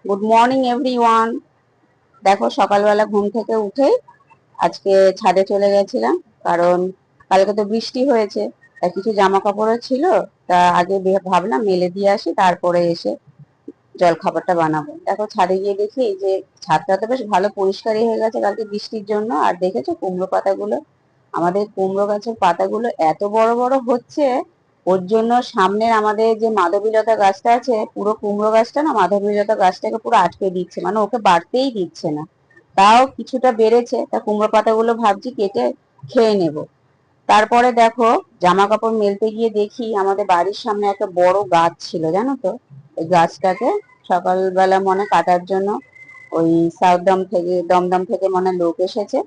Good morning everyone. দেখো সকালবেলা ঘুম থেকে উঠেই আজকে ছাদে চলে গেছিলাম, কারণ কালকে তো বৃষ্টি হয়েছে। তা কিছু জামা কাপড়ও ছিল, তা আগে ভাবলাম মেলে দিয়ে আসি, তারপরে এসে জল খাবারটা বানাবো। দেখো ছাদে গিয়ে দেখি এই যে ছাদটা তো বেশ ভালো পরিষ্কারই হয়ে গেছে কালকে বৃষ্টির জন্য। আর দেখেছো কুমড়ো পাতাগুলো, আমাদের কুমড়ো গাছের পাতাগুলো এত বড় বড় হচ্ছে। ওর জন্য সামনের আমাদের যে মাধবীলতা গাছটা আছে, পুরো কুমড়ো গাছটা না মাধবীলতা গাছটাকে পুরো আটকে দিচ্ছে, মানে ওকে বাড়তেই দিচ্ছে না। তাও কিছুটা বেড়েছে, তা কুমড়ো পাতাগুলো ভাবছি কেটে খেয়ে নেব। তারপরে দেখো জামা কাপড় মেলতে গিয়ে দেখি আমাদের বাড়ির সামনে একটা বড় গাছ ছিল, জানো তো। এই গাছটাকে সকালবেলা মনে কাটার জন্য ওই দমদম থেকে মনে লোক এসেছে।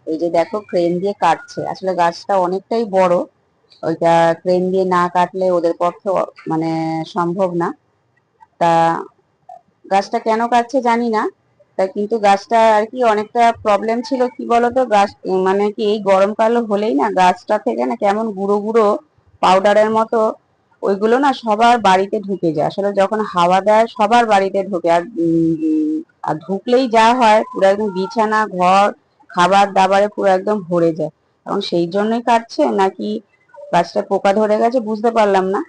এই যে দেখো ক্রেন দিয়ে কাটছে, আসলে গাছটা অনেকটাই বড়। ওইটা ক্রেন দিয়ে না কাটলে ওদের পক্ষে মানে সম্ভব না। তা গাছটা কেন কাটছে জানি না। তা কিন্তু গাছটা আর কি অনেকটা প্রবলেম ছিল, কি বলতো, গাছ মানে কি এই গরমকাল হলেই না গাছটা থেকে না কেমন গুঁড়ো গুঁড়ো পাউডারের মতো ওইগুলো না সবার বাড়িতে ঢুকে যায়। আসলে যখন হাওয়া দেয় সবার বাড়িতে ঢুকে, আর ঢুকলেই যা হয় পুরো একদম বিছানা ঘর খাবার দাবারে পুরো একদম ভরে যায়। এখন সেই জন্যই কাটছে নাকি গাছটা পোকা ধরে গেছে বুঝতে পারলাম না।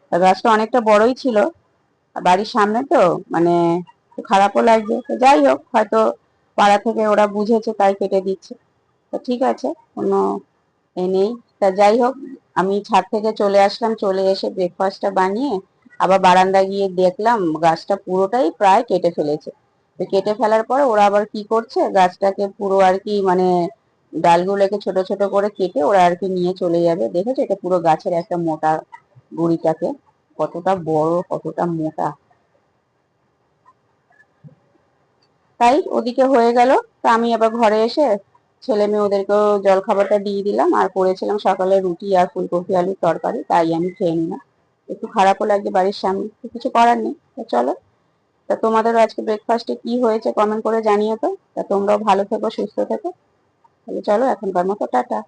তা গাছটা অনেকটা বড়ই ছিল, আর বাড়ির সামনে তো মানে একটু খারাপও লাগছে। তো যাই হোক, হয়তো পাড়া থেকে ওরা বুঝেছে তাই কেটে দিচ্ছে। তো ঠিক আছে, কোনো এ নেই। তা যাই হোক, আমি ছাদ থেকে চলে আসলাম, চলে এসে ব্রেকফাস্টটা বানিয়ে আবার বারান্দায় গিয়ে দেখলাম গাছটা পুরোটাই প্রায় কেটে ফেলেছে। তো কেটে ফেলার পরে ওরা আবার কি করছে, গাছটাকে পুরো আর কি মানে ডালগুলোকে ছোট ছোট করে কেটে ওরা আর কি নিয়ে চলে যাবে। দেখেছো এটা পুরো গাছের একটা মোটা গুড়িটাকে, কতটা বড় কতটা মোটা। তাই ওদিকে হয়ে গেল। তা আমি আবার ঘরে এসে ছেলে মেয়ে ওদেরকেও জল খাবারটা দিয়ে দিলাম, আর করেছিলাম সকালে রুটি আর ফুলকপি আলুর তরকারি, তাই আমি খেয়ে নিলাম। একটু খারাপও লাগছে বাড়ির সামনে, তো কিছু করার নেই। তা চলো, তা তোমাদেরও আজকে ব্রেকফাস্টে কি হয়েছে কমেন্ট করে জানিও তো। তা তোমরাও ভালো থেকো সুস্থ থেকো। তাহলে চলো এখনকার মতো টাটা।